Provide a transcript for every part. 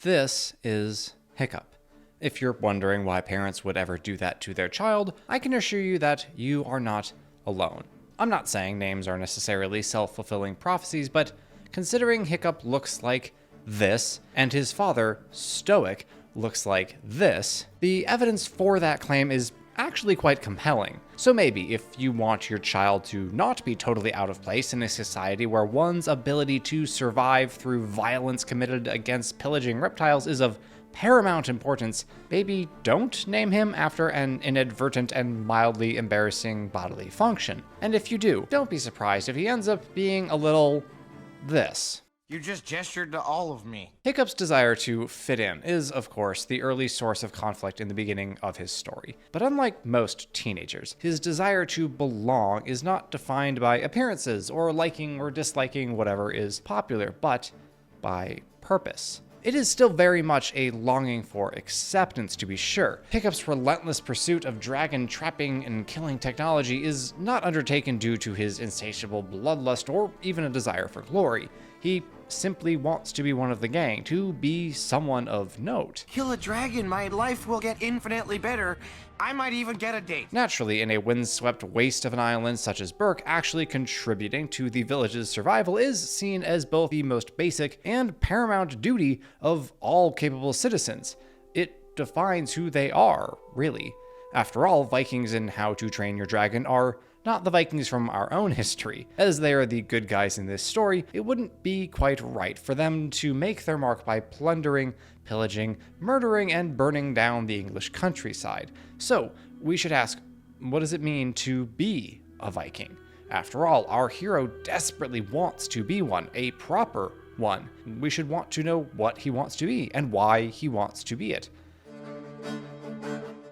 This is Hiccup. If you're wondering why parents would ever do that to their child, I can assure you that you are not alone. I'm not saying names are necessarily self-fulfilling prophecies, but considering Hiccup looks like this, and his father, Stoic, looks like this, the evidence for that claim is actually quite compelling. So maybe if you want your child to not be totally out of place in a society where one's ability to survive through violence committed against pillaging reptiles is of paramount importance, maybe don't name him after an inadvertent and mildly embarrassing bodily function. And if you do, don't be surprised if he ends up being a little this. You just gestured to all of me. Hiccup's desire to fit in is, of course, the early source of conflict in the beginning of his story. But unlike most teenagers, his desire to belong is not defined by appearances or liking or disliking whatever is popular, but by purpose. It is still very much a longing for acceptance, to be sure. Hiccup's relentless pursuit of dragon trapping and killing technology is not undertaken due to his insatiable bloodlust or even a desire for glory. He simply wants to be one of the gang, to be someone of note. Kill a dragon, my life will get infinitely better. I might even get a date. Naturally, in a windswept waste of an island such as Berk, actually contributing to the village's survival is seen as both the most basic and paramount duty of all capable citizens. It defines who they are, really. After all, Vikings in How to Train Your Dragon are not the Vikings from our own history. As they are the good guys in this story, it wouldn't be quite right for them to make their mark by plundering, pillaging, murdering, and burning down the English countryside. So, we should ask, what does it mean to be a Viking? After all, our hero desperately wants to be one, a proper one. We should want to know what he wants to be, and why he wants to be it.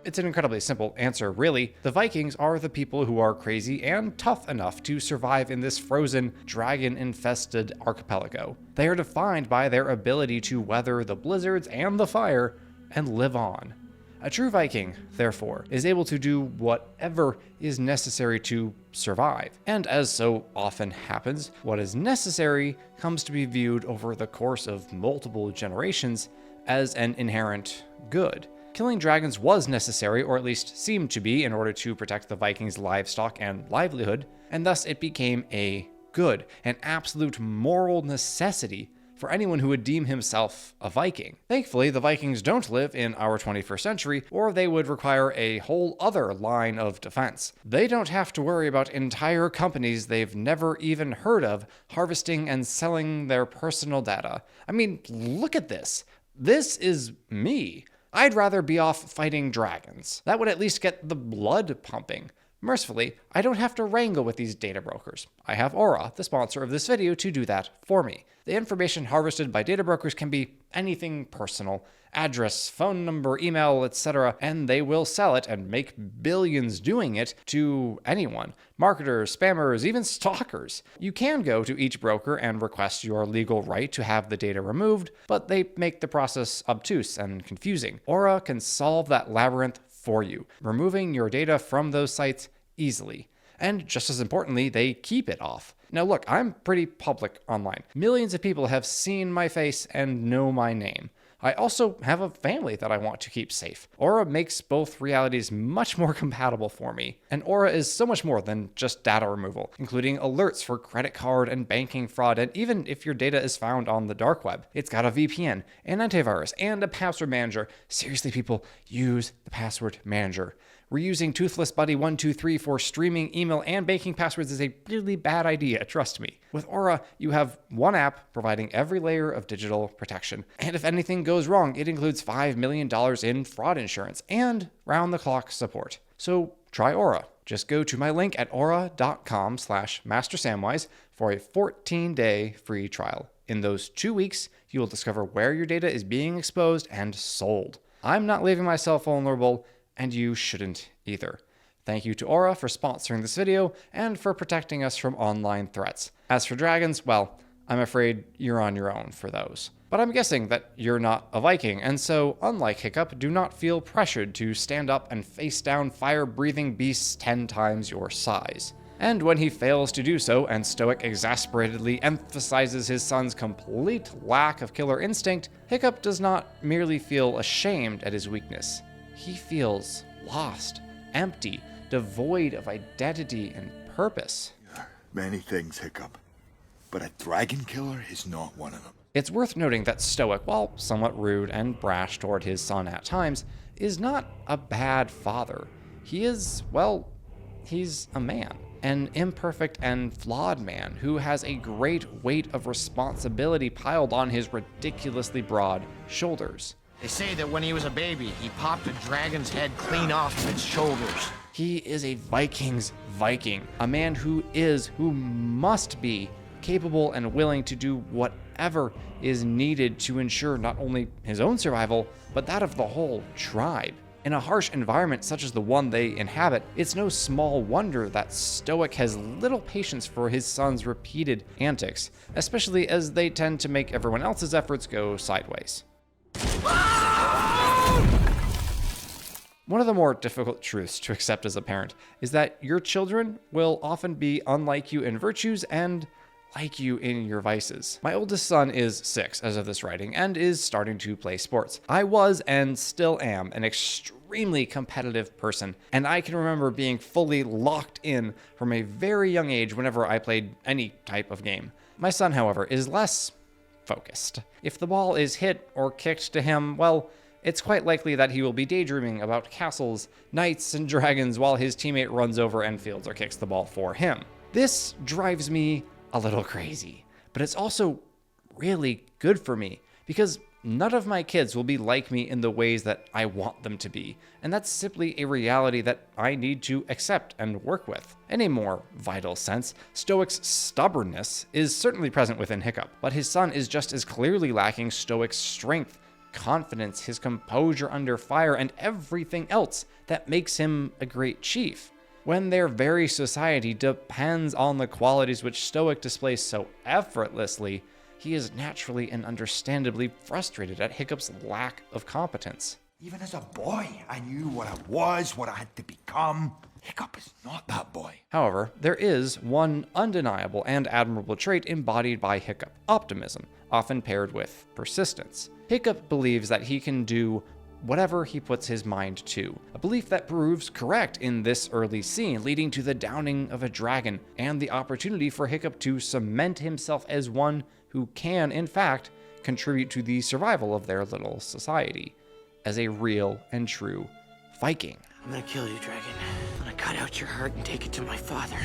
It's an incredibly simple answer, really. The Vikings are the people who are crazy and tough enough to survive in this frozen, dragon-infested archipelago. They are defined by their ability to weather the blizzards and the fire and live on. A true Viking, therefore, is able to do whatever is necessary to survive. And as so often happens, what is necessary comes to be viewed over the course of multiple generations as an inherent good. Killing dragons was necessary, or at least seemed to be, in order to protect the Vikings' livestock and livelihood, and thus it became a good, an absolute moral necessity for anyone who would deem himself a Viking. Thankfully, the Vikings don't live in our 21st century, or they would require a whole other line of defense. They don't have to worry about entire companies they've never even heard of harvesting and selling their personal data. I mean, look at this. This is me. I'd rather be off fighting dragons. That would at least get the blood pumping. Mercifully, I don't have to wrangle with these data brokers. I have Aura, the sponsor of this video, to do that for me. The information harvested by data brokers can be anything personal: address, phone number, email, etc., and they will sell it and make billions doing it to anyone. Marketers, spammers, even stalkers. You can go to each broker and request your legal right to have the data removed, but they make the process obtuse and confusing. Aura can solve that labyrinth for you, removing your data from those sites easily. And just as importantly, they keep it off. Now look, I'm pretty public online. Millions of people have seen my face and know my name. I also have a family that I want to keep safe. Aura makes both realities much more compatible for me. And Aura is so much more than just data removal, including alerts for credit card and banking fraud, and even if your data is found on the dark web. It's got a VPN, an antivirus, and a password manager. Seriously, people, use the password manager. Reusing Toothless Buddy 123 for streaming, email, and banking passwords is a really bad idea, trust me. With Aura, you have one app providing every layer of digital protection. And if anything goes wrong, it includes $5 million in fraud insurance and round-the-clock support. So try Aura. Just go to my link at aura.com/mastersamwise for a 14-day free trial. In those 2 weeks, you will discover where your data is being exposed and sold. I'm not leaving myself vulnerable, and you shouldn't either. Thank you to Aura for sponsoring this video and for protecting us from online threats. As for dragons, well, I'm afraid you're on your own for those. But I'm guessing that you're not a Viking, and so, unlike Hiccup, do not feel pressured to stand up and face down fire-breathing beasts 10 times your size. And when he fails to do so, and Stoic exasperatedly emphasizes his son's complete lack of killer instinct, Hiccup does not merely feel ashamed at his weakness. He feels lost, empty, devoid of identity and purpose. Many things, Hiccup, but a dragon killer is not one of them. It's worth noting that Stoic, while somewhat rude and brash toward his son at times, is not a bad father. He is, well, he's a man. An imperfect and flawed man who has a great weight of responsibility piled on his ridiculously broad shoulders. They say that when he was a baby, he popped a dragon's head clean off of its shoulders. He is a Viking's Viking, a man who must be capable and willing to do whatever is needed to ensure not only his own survival, but that of the whole tribe. In a harsh environment such as the one they inhabit, it's no small wonder that Stoic has little patience for his son's repeated antics, especially as they tend to make everyone else's efforts go sideways. One of the more difficult truths to accept as a parent is that your children will often be unlike you in virtues and like you in your vices. My oldest son is 6 as of this writing and is starting to play sports. I was and still am an extremely competitive person, and I can remember being fully locked in from a very young age whenever I played any type of game. My son, however, is less focused. If the ball is hit or kicked to him, well, it's quite likely that he will be daydreaming about castles, knights, and dragons while his teammate runs over and fields or kicks the ball for him. This drives me a little crazy, but it's also really good for me because none of my kids will be like me in the ways that I want them to be, and that's simply a reality that I need to accept and work with. In a more vital sense, Stoic's stubbornness is certainly present within Hiccup, but his son is just as clearly lacking Stoic's strength, confidence, his composure under fire, and everything else that makes him a great chief. When their very society depends on the qualities which Stoic displays so effortlessly, he is naturally and understandably frustrated at Hiccup's lack of competence. Even as a boy, I knew what I was, what I had to become. Hiccup is not that boy. However, there is one undeniable and admirable trait embodied by Hiccup: optimism, often paired with persistence. Hiccup believes that he can do whatever he puts his mind to, a belief that proves correct in this early scene, leading to the downing of a dragon and the opportunity for Hiccup to cement himself as one who can, in fact, contribute to the survival of their little society, as a real and true Viking. I'm gonna kill you, dragon. I'm gonna cut out your heart and take it to my father.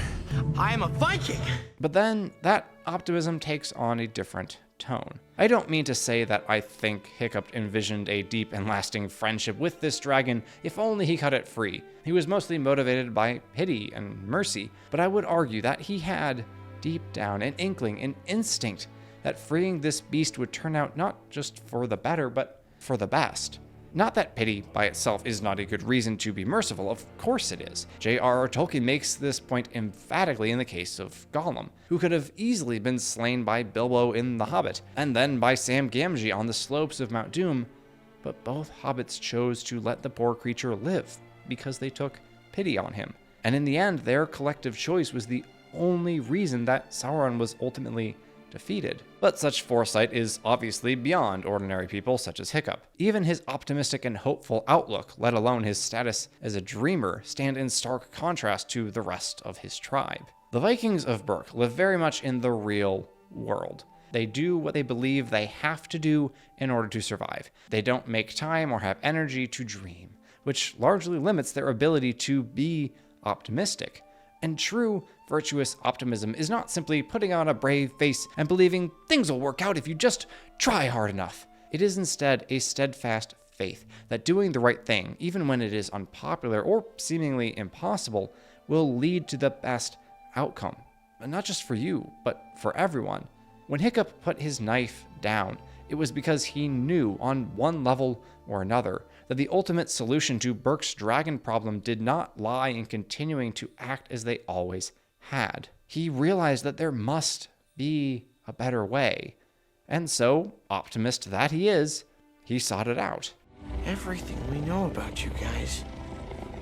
I am a Viking! But then that optimism takes on a different tone. I don't mean to say that I think Hiccup envisioned a deep and lasting friendship with this dragon if only he cut it free. He was mostly motivated by pity and mercy, but I would argue that he had, deep down, an inkling, an instinct that freeing this beast would turn out not just for the better, but for the best. Not that pity by itself is not a good reason to be merciful, of course it is. J.R.R. Tolkien makes this point emphatically in the case of Gollum, who could have easily been slain by Bilbo in The Hobbit, and then by Sam Gamgee on the slopes of Mount Doom, but both hobbits chose to let the poor creature live because they took pity on him. And in the end, their collective choice was the only reason that Sauron was ultimately defeated. But such foresight is obviously beyond ordinary people such as Hiccup. Even his optimistic and hopeful outlook, let alone his status as a dreamer, stand in stark contrast to the rest of his tribe. The Vikings of Berk live very much in the real world. They do what they believe they have to do in order to survive. They don't make time or have energy to dream, which largely limits their ability to be optimistic. And true, virtuous optimism is not simply putting on a brave face and believing things will work out if you just try hard enough. It is instead a steadfast faith that doing the right thing, even when it is unpopular or seemingly impossible, will lead to the best outcome. And not just for you, but for everyone. When Hiccup put his knife down, it was because he knew on one level or another that the ultimate solution to Berk's dragon problem did not lie in continuing to act as they always had. He realized that there must be a better way. And so, optimist that he is, he sought it out. Everything we know about you guys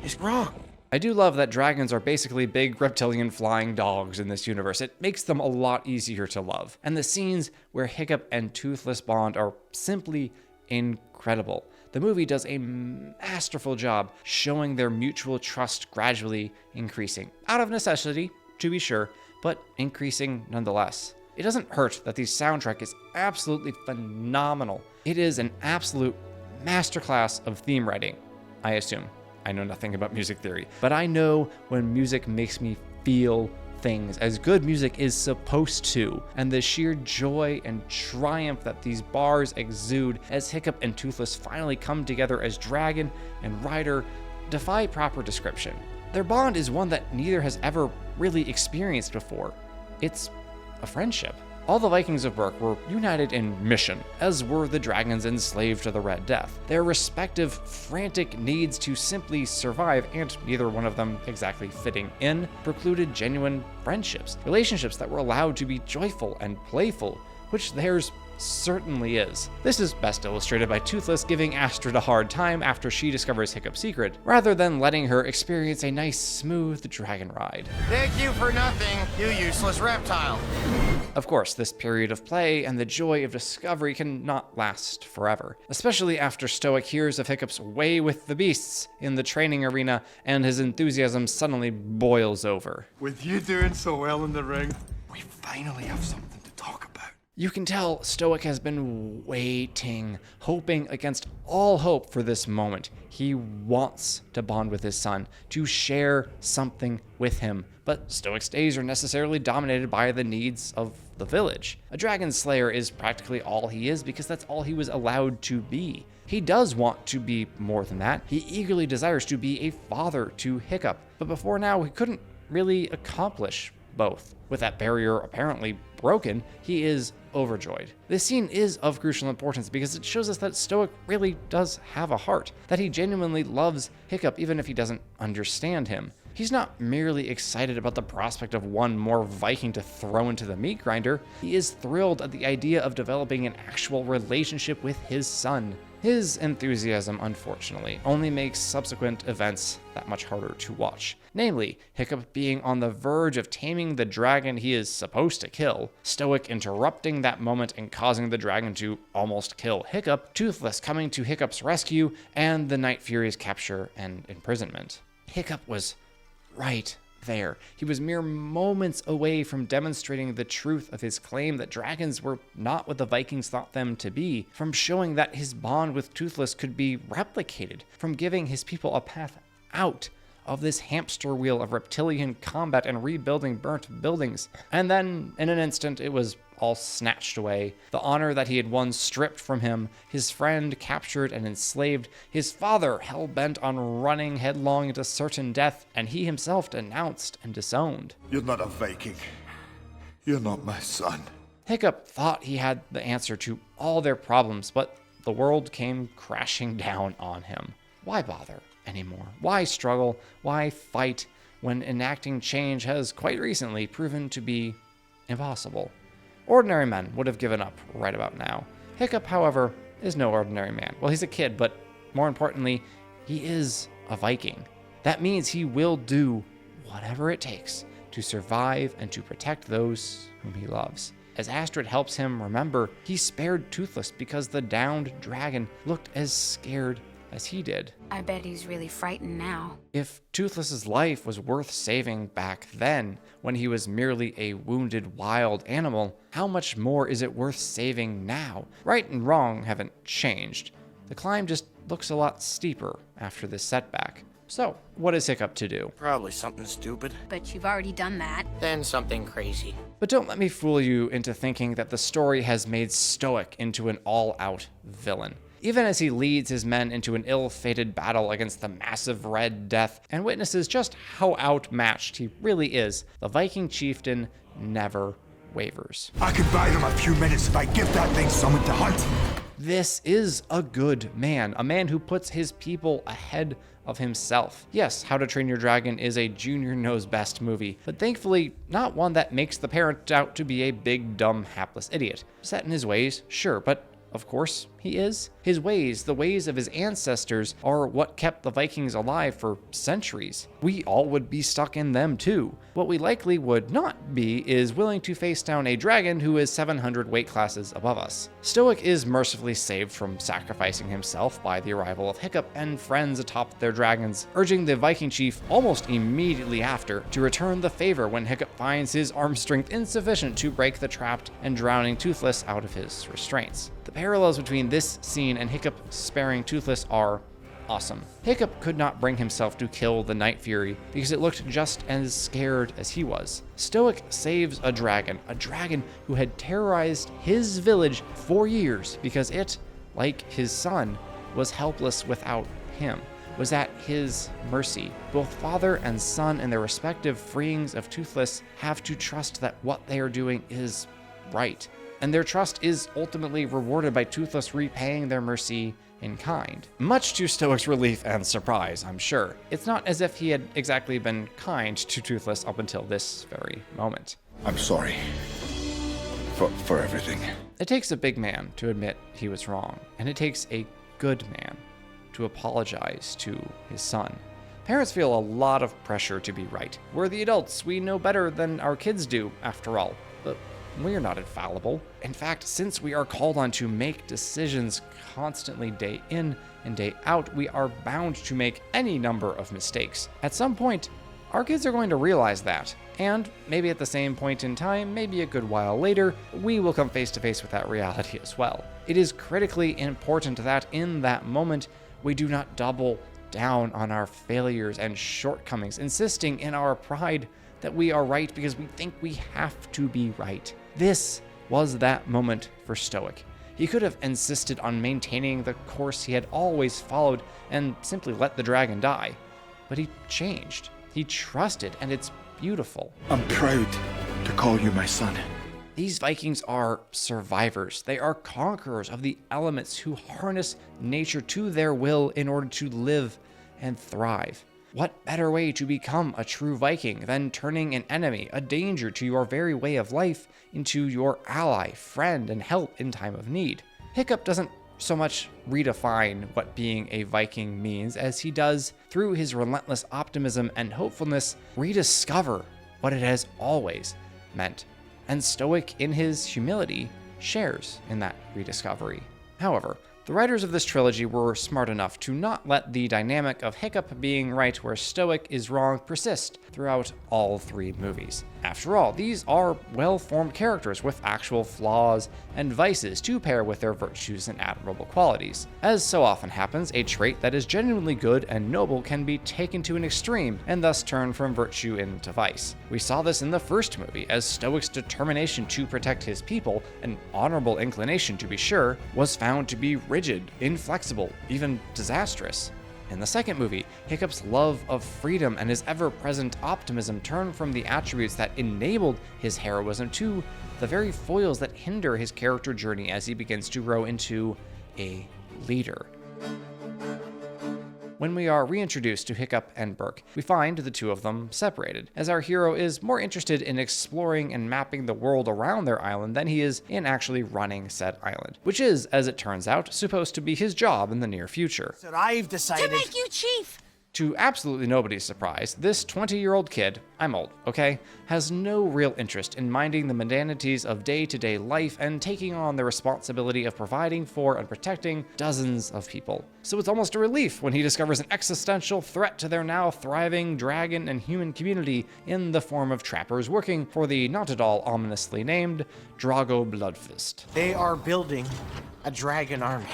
is wrong. I do love that dragons are basically big reptilian flying dogs in this universe. It makes them a lot easier to love. And the scenes where Hiccup and Toothless bond are simply incredible. The movie does a masterful job showing their mutual trust gradually increasing. Out of necessity, to be sure, but increasing nonetheless. It doesn't hurt that the soundtrack is absolutely phenomenal. It is an absolute masterclass of theme writing, I assume. I know nothing about music theory, but I know when music makes me feel things as good music is supposed to, and the sheer joy and triumph that these bars exude as Hiccup and Toothless finally come together as dragon and rider defy proper description. Their bond is one that neither has ever really experienced before. It's a friendship. All the Vikings of Berk were united in mission, as were the dragons enslaved to the Red Death. Their respective frantic needs to simply survive, and neither one of them exactly fitting in, precluded genuine friendships, relationships that were allowed to be joyful and playful, which theirs certainly is. This is best illustrated by Toothless giving Astrid a hard time after she discovers Hiccup's secret, rather than letting her experience a nice, smooth dragon ride. Thank you for nothing, you useless reptile. Of course, this period of play and the joy of discovery cannot last forever, especially after Stoic hears of Hiccup's way with the beasts in the training arena and his enthusiasm suddenly boils over. With you doing so well in the ring, we finally have something to talk about. You can tell Stoic has been waiting, hoping against all hope for this moment. He wants to bond with his son, to share something with him. But Stoic's days are necessarily dominated by the needs of the village. A dragon slayer is practically all he is because that's all he was allowed to be. He does want to be more than that. He eagerly desires to be a father to Hiccup, but before now he couldn't really accomplish both. With that barrier apparently broken, he is overjoyed. This scene is of crucial importance because it shows us that Stoic really does have a heart, that he genuinely loves Hiccup even if he doesn't understand him. He's not merely excited about the prospect of one more Viking to throw into the meat grinder. He is thrilled at the idea of developing an actual relationship with his son. His enthusiasm, unfortunately, only makes subsequent events that much harder to watch. Namely, Hiccup being on the verge of taming the dragon he is supposed to kill, Stoic interrupting that moment and causing the dragon to almost kill Hiccup, Toothless coming to Hiccup's rescue, and the Night Fury's capture and imprisonment. Hiccup was right there. He was mere moments away from demonstrating the truth of his claim that dragons were not what the Vikings thought them to be, from showing that his bond with Toothless could be replicated, from giving his people a path out of this hamster wheel of reptilian combat and rebuilding burnt buildings. And then, in an instant, it was all snatched away. The honor that he had won stripped from him, his friend captured and enslaved, his father hell-bent on running headlong into certain death, and he himself denounced and disowned. You're not a Viking. You're not my son. Hiccup thought he had the answer to all their problems, but the world came crashing down on him. Why bother anymore? Why struggle? Why fight when enacting change has quite recently proven to be impossible? Ordinary men would have given up right about now. Hiccup, however, is no ordinary man. Well, he's a kid, but more importantly, he is a Viking. That means he will do whatever it takes to survive and to protect those whom he loves. As Astrid helps him remember, he spared Toothless because the downed dragon looked as scared as he did. I bet he's really frightened now. If Toothless's life was worth saving back then, when he was merely a wounded wild animal, how much more is it worth saving now? Right and wrong haven't changed. The climb just looks a lot steeper after this setback. So, what is Hiccup to do? Probably something stupid. But you've already done that. Then something crazy. But don't let me fool you into thinking that the story has made Stoic into an all-out villain. Even as he leads his men into an ill-fated battle against the massive Red Death and witnesses just how outmatched he really is, the Viking chieftain never wavers. I could buy them a few minutes if I give that thing someone to hunt. This is a good man, a man who puts his people ahead of himself. Yes, How to Train Your Dragon is a Junior Knows Best movie, but thankfully not one that makes the parent out to be a big, dumb, hapless idiot. Set in his ways, sure, but of course, he is. His ways, the ways of his ancestors, are what kept the Vikings alive for centuries. We all would be stuck in them too. What we likely would not be is willing to face down a dragon who is 700 weight classes above us. Stoic is mercifully saved from sacrificing himself by the arrival of Hiccup and friends atop their dragons, urging the Viking chief almost immediately after to return the favor when Hiccup finds his arm strength insufficient to break the trapped and drowning Toothless out of his restraints. The parallels between this scene and Hiccup sparing Toothless are awesome. Hiccup could not bring himself to kill the Night Fury because it looked just as scared as he was. Stoic saves a dragon who had terrorized his village for years because it, like his son, was helpless without him, was at his mercy. Both father and son in their respective freeings of Toothless have to trust that what they are doing is right. And their trust is ultimately rewarded by Toothless repaying their mercy in kind. Much to Stoic's relief and surprise, I'm sure. It's not as if he had exactly been kind to Toothless up until this very moment. I'm sorry for everything. It takes a big man to admit he was wrong, and it takes a good man to apologize to his son. Parents feel a lot of pressure to be right. We're the adults, we know better than our kids do, after all. But we're not infallible. In fact, since we are called on to make decisions constantly day in and day out, we are bound to make any number of mistakes. At some point, our kids are going to realize that. And maybe at the same point in time, maybe a good while later, we will come face to face with that reality as well. It is critically important that in that moment, we do not double down on our failures and shortcomings, insisting in our pride that we are right because we think we have to be right. This was that moment for Stoic. He could have insisted on maintaining the course he had always followed and simply let the dragon die. But he changed. He trusted, and it's beautiful. I'm proud to call you my son. These Vikings are survivors. They are conquerors of the elements who harness nature to their will in order to live and thrive. What better way to become a true Viking than turning an enemy, a danger to your very way of life, into your ally, friend, and help in time of need? Hiccup doesn't so much redefine what being a Viking means as he does, through his relentless optimism and hopefulness, rediscover what it has always meant. And Stoic, in his humility, shares in that rediscovery. However, the writers of this trilogy were smart enough to not let the dynamic of Hiccup being right where Stoic is wrong persist throughout all three movies. After all, these are well-formed characters with actual flaws and vices to pair with their virtues and admirable qualities. As so often happens, a trait that is genuinely good and noble can be taken to an extreme and thus turn from virtue into vice. We saw this in the first movie, as Stoic's determination to protect his people, an honorable inclination to be sure, was found to be rigid, inflexible, even disastrous. In the second movie, Hiccup's love of freedom and his ever-present optimism turn from the attributes that enabled his heroism to the very foils that hinder his character journey as he begins to grow into a leader. When we are reintroduced to Hiccup and Berk, we find the two of them separated, as our hero is more interested in exploring and mapping the world around their island than he is in actually running said island, which is, as it turns out, supposed to be his job in the near future. So I've decided To make you chief! To absolutely nobody's surprise, this 20-year-old kid, I'm old, okay, has no real interest in minding the mundanities of day-to-day life and taking on the responsibility of providing for and protecting dozens of people. So it's almost a relief when he discovers an existential threat to their now thriving dragon and human community in the form of trappers working for the not at all ominously named Drago Bloodfist. They are building a dragon army.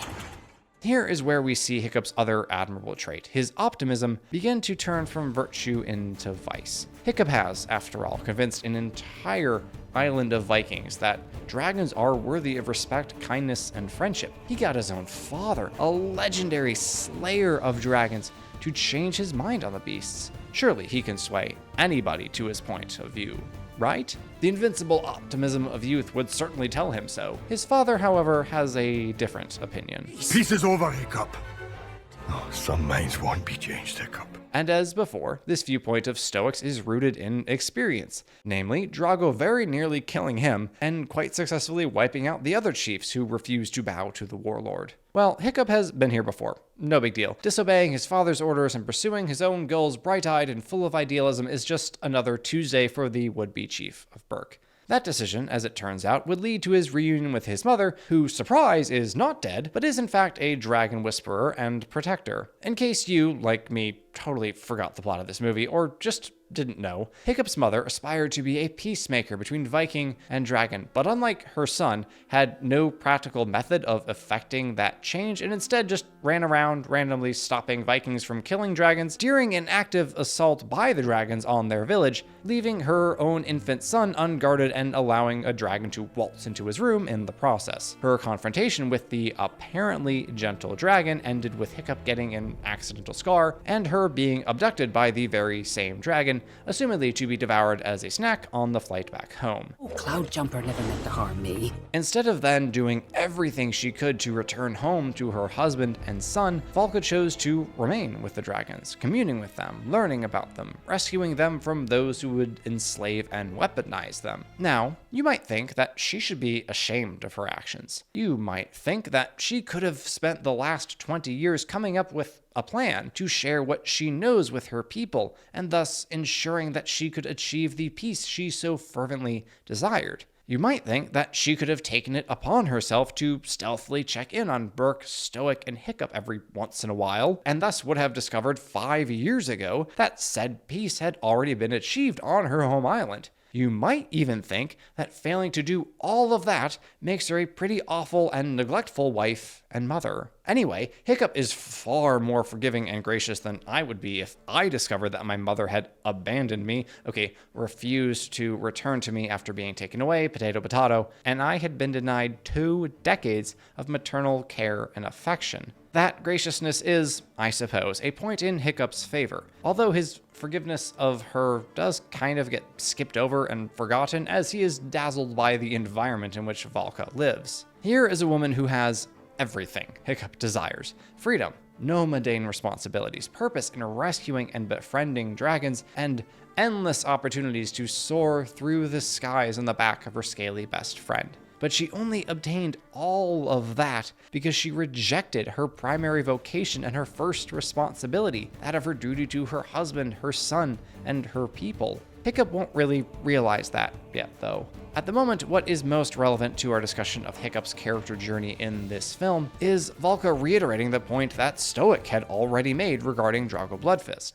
Here is where we see Hiccup's other admirable trait, his optimism, begin to turn from virtue into vice. Hiccup has, after all, convinced an entire island of Vikings that dragons are worthy of respect, kindness, and friendship. He got his own father, a legendary slayer of dragons, to change his mind on the beasts. Surely he can sway anybody to his point of view, right? The invincible optimism of youth would certainly tell him so. His father, however, has a different opinion. Peace is over, Hiccup. Oh, Some minds won't be changed, Hiccup. And as before, this viewpoint of Stoics is rooted in experience, namely Drago very nearly killing him and quite successfully wiping out the other chiefs who refused to bow to the warlord. Well, Hiccup has been here before. No big deal. Disobeying his father's orders and pursuing his own goals bright-eyed and full of idealism is just another Tuesday for the would-be chief of Berk. That decision, as it turns out, would lead to his reunion with his mother, who, surprise, is not dead, but is in fact a dragon whisperer and protector. In case you, like me, totally forgot the plot of this movie, or just didn't know, Hiccup's mother aspired to be a peacemaker between Viking and dragon, but unlike her son, had no practical method of effecting that change, and instead just ran around randomly stopping Vikings from killing dragons during an active assault by the dragons on their village, leaving her own infant son unguarded and allowing a dragon to waltz into his room in the process. Her confrontation with the apparently gentle dragon ended with Hiccup getting an accidental scar, and her being abducted by the very same dragon, assumedly to be devoured as a snack on the flight back home. Oh, Cloud Jumper never meant to harm me. Instead of then doing everything she could to return home to her husband and son, Valka chose to remain with the dragons, communing with them, learning about them, rescuing them from those who would enslave and weaponize them. Now, you might think that she should be ashamed of her actions. You might think that she could have spent the last 20 years coming up with a plan to share what she knows with her people, and thus ensuring that she could achieve the peace she so fervently desired. You might think that she could have taken it upon herself to stealthily check in on Berk, Stoic, and Hiccup every once in a while, and thus would have discovered 5 years ago that said peace had already been achieved on her home island. You might even think that failing to do all of that makes her a pretty awful and neglectful wife and mother. Anyway, Hiccup is far more forgiving and gracious than I would be if I discovered that my mother had abandoned me, refused to return to me after being taken away, potato potato, and I had been denied 2 decades of maternal care and affection. That graciousness is, I suppose, a point in Hiccup's favor, although his forgiveness of her does kind of get skipped over and forgotten as he is dazzled by the environment in which Valka lives. Here is a woman who has everything Hiccup desires: freedom, no mundane responsibilities, purpose in rescuing and befriending dragons, and endless opportunities to soar through the skies on the back of her scaly best friend. But she only obtained all of that because she rejected her primary vocation and her first responsibility, that of her duty to her husband, her son, and her people. Hiccup won't really realize that yet, though. At the moment, what is most relevant to our discussion of Hiccup's character journey in this film is Valka reiterating the point that Stoic had already made regarding Drago Bloodfist.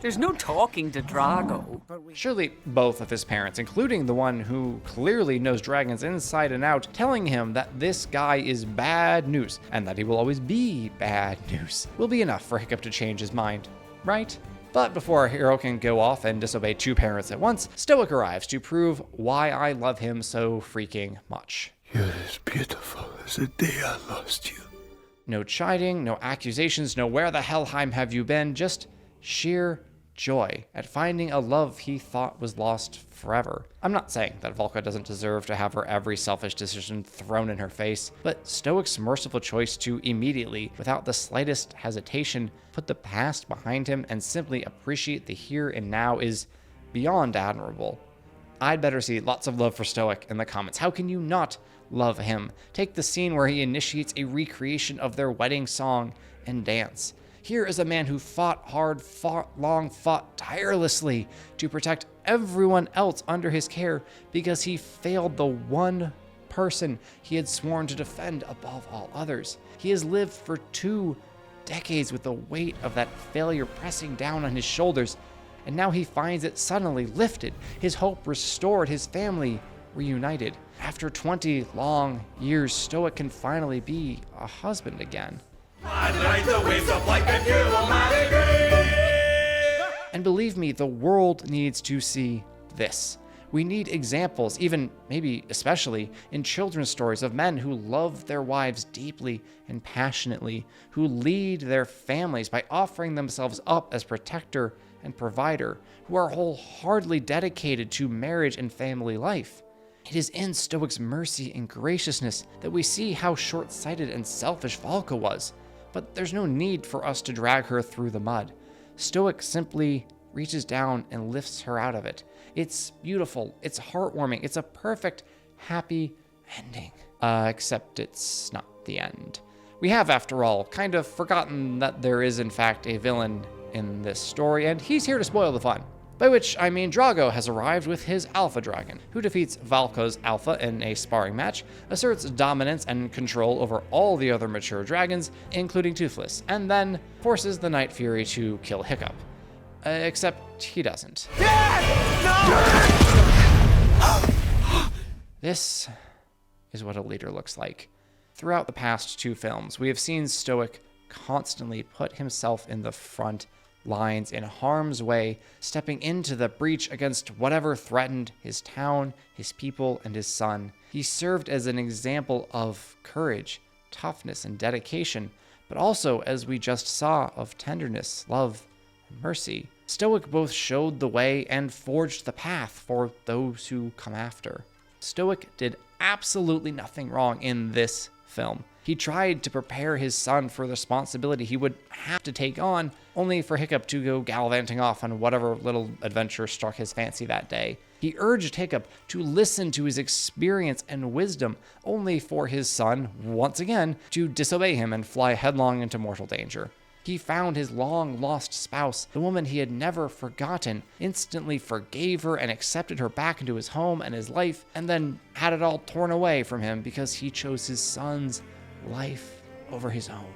There's no talking to Drago. Surely both of his parents, including the one who clearly knows dragons inside and out, telling him that this guy is bad news and that he will always be bad news, will be enough for Hiccup to change his mind, right? But before our hero can go off and disobey 2 parents at once, Stoic arrives to prove why I love him so freaking much. You're as beautiful as the day I lost you. No chiding, no accusations, no where the hellheim have you been, just sheer joy at finding a love he thought was lost forever. I'm not saying that Valka doesn't deserve to have her every selfish decision thrown in her face, but Stoic's merciful choice to immediately, without the slightest hesitation, put the past behind him and simply appreciate the here and now is beyond admirable. I'd better see lots of love for Stoic in the comments. How can you not love him? Take the scene where he initiates a recreation of their wedding song and dance. Here is a man who fought hard, fought long, fought tirelessly to protect everyone else under his care because he failed the one person he had sworn to defend above all others. He has lived for 2 decades with the weight of that failure pressing down on his shoulders, and now he finds it suddenly lifted, his hope restored, his family reunited. After 20 long years, Stoic can finally be a husband again. And believe me, the world needs to see this. We need examples, even maybe especially in children's stories, of men who love their wives deeply and passionately, who lead their families by offering themselves up as protector and provider, who are wholeheartedly dedicated to marriage and family life. It is in Stoic's mercy and graciousness that we see how short-sighted and selfish Valka was. but there's no need for us to drag her through the mud. Stoic simply reaches down and lifts her out of it. It's beautiful, it's heartwarming, it's a perfect, happy ending. Except it's not the end. We have, after all, kind of forgotten that there is in fact a villain in this story, and he's here to spoil the fun. By which I mean Drago has arrived with his alpha dragon, who defeats Valko's alpha in a sparring match, asserts dominance and control over all the other mature dragons, including Toothless, and then forces the Night Fury to kill Hiccup. Except he doesn't. This is what a leader looks like. Throughout the past 2 films, we have seen Stoic constantly put himself in the front lines in harm's way, stepping into the breach against whatever threatened his town, his people, and his son. He served as an example of courage, toughness, and dedication, but also, as we just saw, of tenderness, love, and mercy. Stoic both showed the way and forged the path for those who come after. Stoic did absolutely nothing wrong in this film. He tried to prepare his son for the responsibility he would have to take on, only for Hiccup to go gallivanting off on whatever little adventure struck his fancy that day. He urged Hiccup to listen to his experience and wisdom, only for his son, once again, to disobey him and fly headlong into mortal danger. He found his long-lost spouse, the woman he had never forgotten, instantly forgave her and accepted her back into his home and his life, and then had it all torn away from him because he chose his son's life over his own.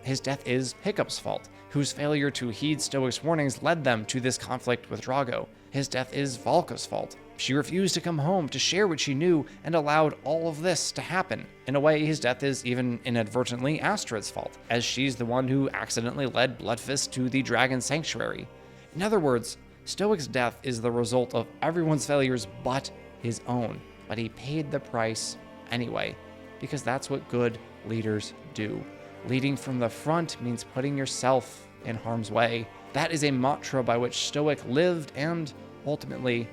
His death is Hiccup's fault, whose failure to heed Stoic's warnings led them to this conflict with Drago. His death is Valka's fault. She refused to come home to share what she knew and allowed all of this to happen. In a way, his death is even inadvertently Astrid's fault, as she's the one who accidentally led Bloodfist to the Dragon Sanctuary. In other words, Stoic's death is the result of everyone's failures but his own. But he paid the price anyway, because that's what good leaders do. Leading from the front means putting yourself in harm's way. That is a mantra by which Stoic lived and ultimately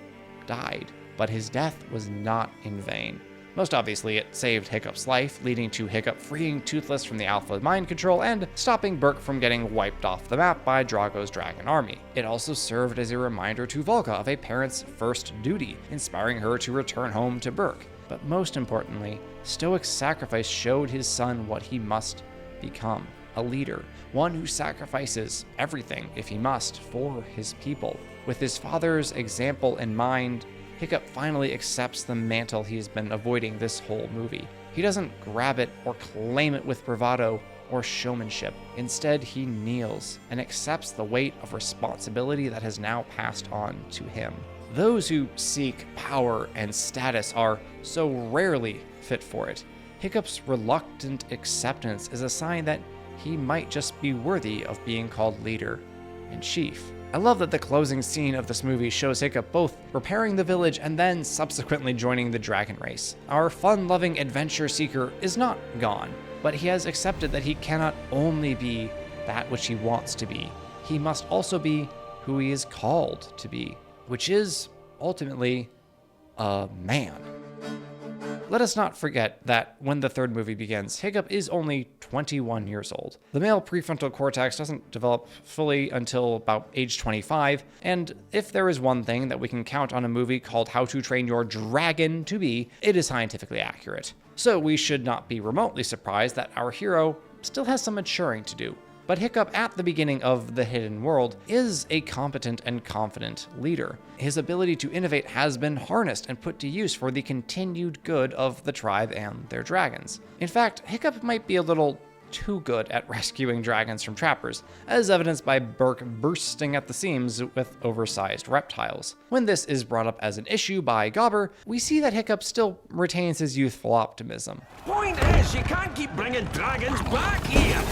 died. But his death was not in vain. Most obviously, it saved Hiccup's life, leading to Hiccup freeing Toothless from the Alpha mind control and stopping Berk from getting wiped off the map by Drago's dragon army. It also served as a reminder to Valka of a parent's first duty, inspiring her to return home to Berk. But most importantly, Stoic's sacrifice showed his son what he must become: a leader, one who sacrifices everything, if he must, for his people. With his father's example in mind, Hiccup finally accepts the mantle he's been avoiding this whole movie. He doesn't grab it or claim it with bravado or showmanship. Instead, he kneels and accepts the weight of responsibility that has now passed on to him. Those who seek power and status are so rarely fit for it. Hiccup's reluctant acceptance is a sign that he might just be worthy of being called leader and chief. I love that the closing scene of this movie shows Hiccup both repairing the village and then subsequently joining the dragon race. Our fun-loving adventure seeker is not gone, but he has accepted that he cannot only be that which he wants to be. He must also be who he is called to be, which is ultimately a man. Let us not forget that when the third movie begins, Hiccup is only 21 years old. The male prefrontal cortex doesn't develop fully until about age 25, and if there is one thing that we can count on a movie called How to Train Your Dragon to be, it is scientifically accurate. So we should not be remotely surprised that our hero still has some maturing to do. But Hiccup, at the beginning of The Hidden World, is a competent and confident leader. His ability to innovate has been harnessed and put to use for the continued good of the tribe and their dragons. In fact, Hiccup might be a little too good at rescuing dragons from trappers, as evidenced by Berk bursting at the seams with oversized reptiles. When this is brought up as an issue by Gobber, we see that Hiccup still retains his youthful optimism. Point is, you can't keep bringing dragons back here.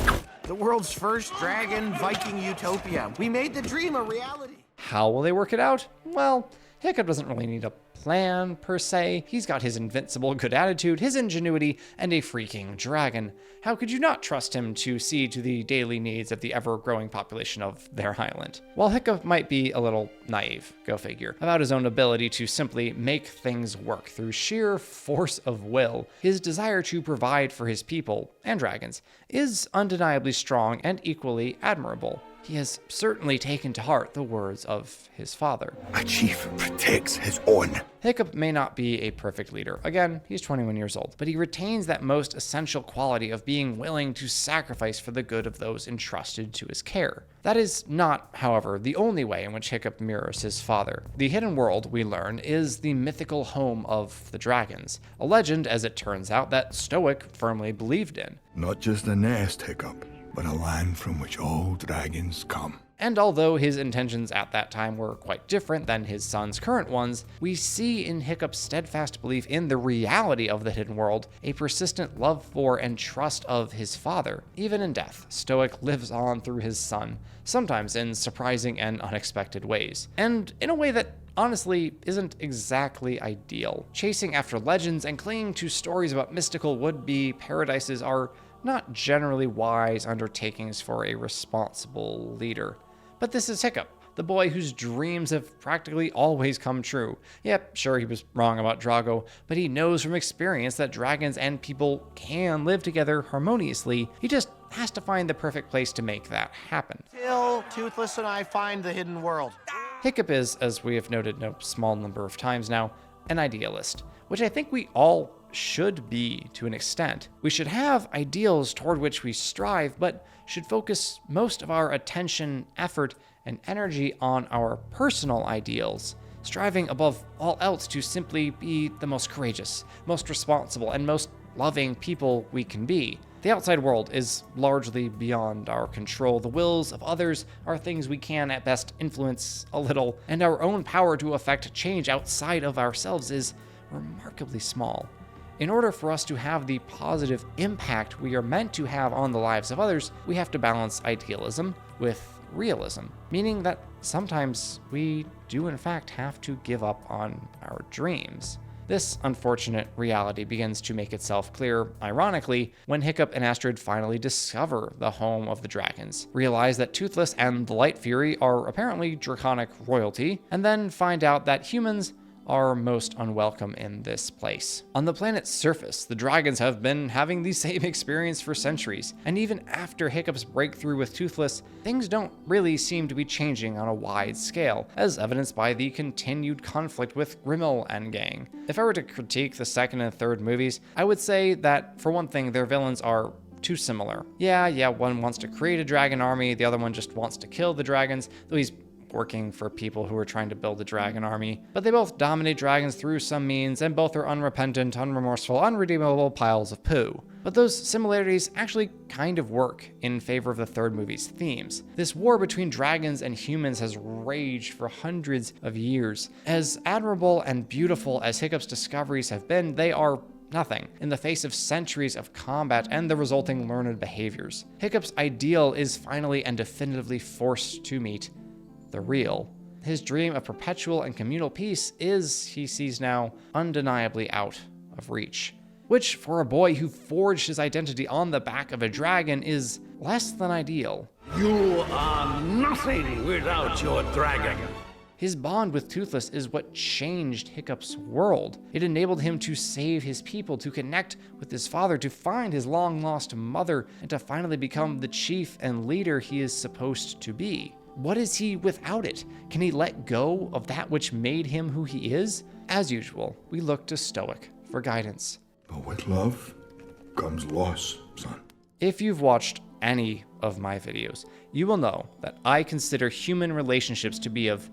The world's first dragon Viking utopia. We made the dream a reality. How will they work it out? Well, Hiccup doesn't really need a plan, per se. He's got his invincible good attitude, his ingenuity, and a freaking dragon. How could you not trust him to see to the daily needs of the ever-growing population of their island? While Hiccup might be a little naive, go figure, about his own ability to simply make things work through sheer force of will, his desire to provide for his people, and dragons, is undeniably strong and equally admirable. He has certainly taken to heart the words of his father. A chief protects his own. Hiccup may not be a perfect leader. Again, he's 21 years old, but he retains that most essential quality of being willing to sacrifice for the good of those entrusted to his care. That is not, however, the only way in which Hiccup mirrors his father. The hidden world, we learn, is the mythical home of the dragons, a legend, as it turns out, that Stoic firmly believed in. Not just a nest, Hiccup, but a land from which all dragons come. And although his intentions at that time were quite different than his son's current ones, we see in Hiccup's steadfast belief in the reality of the hidden world a persistent love for and trust of his father. Even in death, Stoic lives on through his son, sometimes in surprising and unexpected ways, and in a way that honestly isn't exactly ideal. Chasing after legends and clinging to stories about mystical would-be paradises are not generally wise undertakings for a responsible leader. But this is Hiccup, the boy whose dreams have practically always come true. Yep, sure, he was wrong about Drago, but he knows from experience that dragons and people can live together harmoniously. He just has to find the perfect place to make that happen. Till Toothless and I find the hidden world. Hiccup is, as we have noted no small number of times now, an idealist, which I think we all should be to an extent. We should have ideals toward which we strive, but should focus most of our attention, effort, and energy on our personal ideals, striving above all else to simply be the most courageous, most responsible, and most loving people we can be. The outside world is largely beyond our control. The wills of others are things we can at best influence a little, and our own power to affect change outside of ourselves is remarkably small. In order for us to have the positive impact we are meant to have on the lives of others, we have to balance idealism with realism, meaning that sometimes we do in fact have to give up on our dreams. This unfortunate reality begins to make itself clear, ironically, when Hiccup and Astrid finally discover the home of the dragons, realize that Toothless and the Light Fury are apparently draconic royalty, and then find out that humans are most unwelcome in this place. On the planet's surface, the dragons have been having the same experience for centuries, and even after Hiccup's breakthrough with Toothless, things don't really seem to be changing on a wide scale, as evidenced by the continued conflict with Grimmel and gang. If I were to critique the second and third movies, I would say that, for one thing, their villains are too similar. Yeah, one wants to create a dragon army, the other one just wants to kill the dragons, though he's working for people who are trying to build a dragon army. But they both dominate dragons through some means, and both are unrepentant, unremorseful, unredeemable piles of poo. But those similarities actually kind of work in favor of the third movie's themes. This war between dragons and humans has raged for hundreds of years. As admirable and beautiful as Hiccup's discoveries have been, they are nothing in the face of centuries of combat and the resulting learned behaviors. Hiccup's ideal is finally and definitively forced to meet the real. His dream of perpetual and communal peace is, he sees now, undeniably out of reach. Which, for a boy who forged his identity on the back of a dragon, is less than ideal. You are nothing without your dragon. His bond with Toothless is what changed Hiccup's world. It enabled him to save his people, to connect with his father, to find his long-lost mother, and to finally become the chief and leader he is supposed to be. What is he without it? Can he let go of that which made him who he is? As usual, we look to Stoic for guidance. But with love comes loss, son. If you've watched any of my videos, you will know that I consider human relationships to be of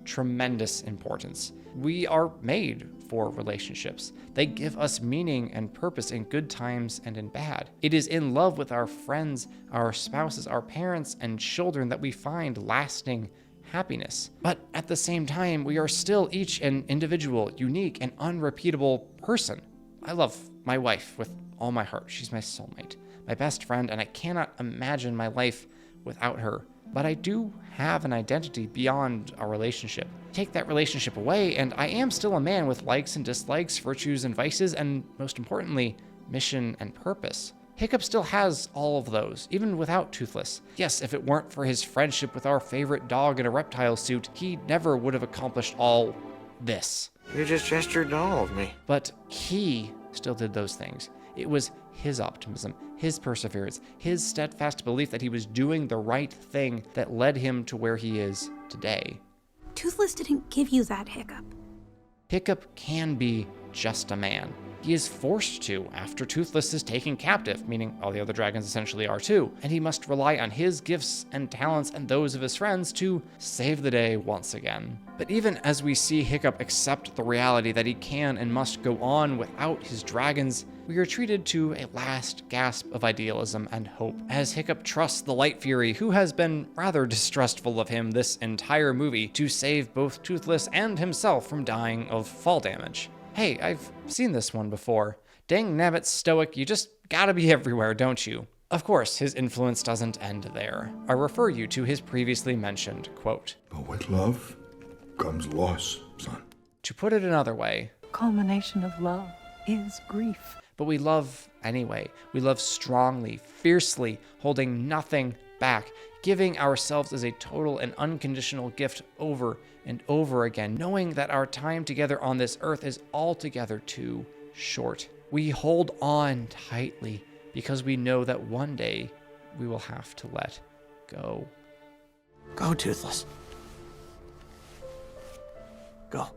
tremendous importance. We are made for relationships. They give us meaning and purpose in good times and in bad. It is in love with our friends, our spouses, our parents, and children that we find lasting happiness. But at the same time, we are still each an individual, unique, and unrepeatable person. I love my wife with all my heart. She's my soulmate, my best friend, and I cannot imagine my life without her. but I do have an identity beyond a relationship. Take that relationship away, and I am still a man with likes and dislikes, virtues and vices, and most importantly, mission and purpose. Hiccup still has all of those, even without Toothless. Yes, if it weren't for his friendship with our favorite dog in a reptile suit, he never would have accomplished all this. You just gestured to all of me. But he still did those things. It was his optimism, his perseverance, his steadfast belief that he was doing the right thing that led him to where he is today. Toothless didn't give you that, Hiccup. Hiccup can be just a man. He is forced to after Toothless is taken captive, meaning all the other dragons essentially are too, and he must rely on his gifts and talents and those of his friends to save the day once again. But even as we see Hiccup accept the reality that he can and must go on without his dragons, we are treated to a last gasp of idealism and hope, as Hiccup trusts the Light Fury, who has been rather distrustful of him this entire movie, to save both Toothless and himself from dying of fall damage. Hey, I've seen this one before. Dang nabbit, Stoic, you just gotta be everywhere, don't you? Of course, his influence doesn't end there. I refer you to his previously mentioned quote. But with love comes loss, son. To put it another way, Culmination of love is grief. but we love anyway. We love strongly, fiercely, holding nothing back, giving ourselves as a total and unconditional gift over and over again, knowing that our time together on this earth is altogether too short. We hold on tightly because we know that one day we will have to let go. Go, Toothless. Go.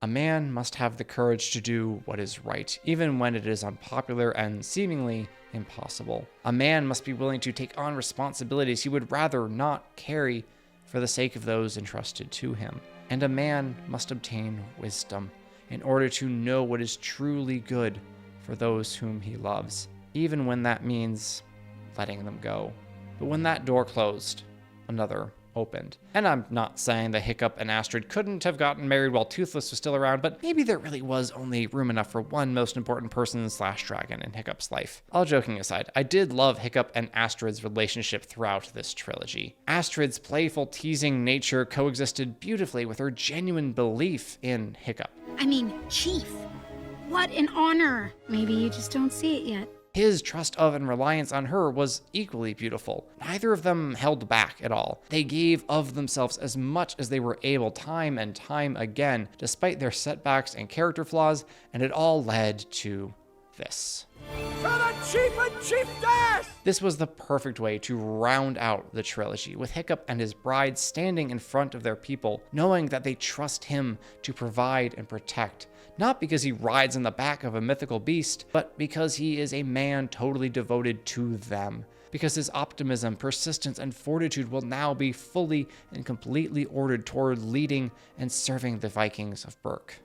A man must have the courage to do what is right, even when it is unpopular and seemingly impossible. A man must be willing to take on responsibilities he would rather not carry for the sake of those entrusted to him. And a man must obtain wisdom in order to know what is truly good for those whom he loves, even when that means letting them go. But when that door closed, another opened. And I'm not saying that Hiccup and Astrid couldn't have gotten married while Toothless was still around, but maybe there really was only room enough for one most important person / dragon in Hiccup's life. All joking aside, I did love Hiccup and Astrid's relationship throughout this trilogy. Astrid's playful, teasing nature coexisted beautifully with her genuine belief in Hiccup. I mean, Chief. What an honor. Maybe you just don't see it yet. His trust of and reliance on her was equally beautiful. Neither of them held back at all. They gave of themselves as much as they were able time and time again, despite their setbacks and character flaws, and it all led to this. For the Chief and Chiefess! This was the perfect way to round out the trilogy, with Hiccup and his bride standing in front of their people, knowing that they trust him to provide and protect, not because he rides on the back of a mythical beast, but because he is a man totally devoted to them, because his optimism, persistence, and fortitude will now be fully and completely ordered toward leading and serving the Vikings of Berk.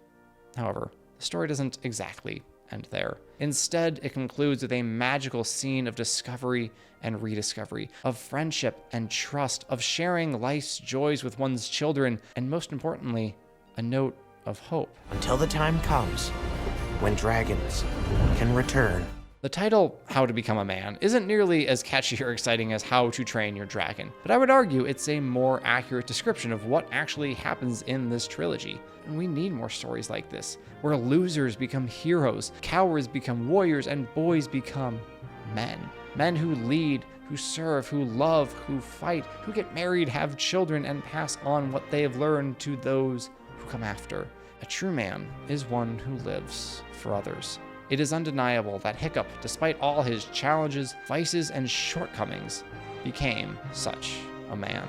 However, the story doesn't exactly end there. Instead, it concludes with a magical scene of discovery and rediscovery, of friendship and trust, of sharing life's joys with one's children, and most importantly, a note of hope. Until the time comes when dragons can return. The title, How to Become a Man, isn't nearly as catchy or exciting as How to Train Your Dragon, but I would argue it's a more accurate description of what actually happens in this trilogy. And we need more stories like this, where losers become heroes, cowards become warriors, and boys become men. Men who lead, who serve, who love, who fight, who get married, have children, and pass on what they have learned to those who come after. A true man is one who lives for others. It is undeniable that Hiccup, despite all his challenges, vices, and shortcomings, became such a man.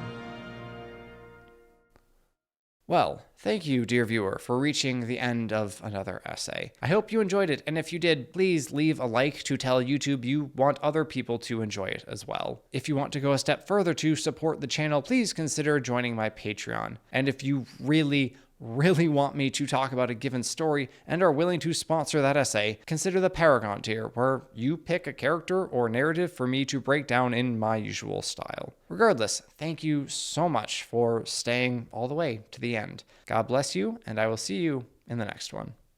Well, thank you, dear viewer, for reaching the end of another essay. I hope you enjoyed it, and if you did, please leave a like to tell YouTube you want other people to enjoy it as well. If you want to go a step further to support the channel, please consider joining my Patreon. And if you really want me to talk about a given story and are willing to sponsor that essay, consider the Paragon tier, where you pick a character or narrative for me to break down in my usual style. Regardless, thank you so much for staying all the way to the end. God bless you, and I will see you in the next one.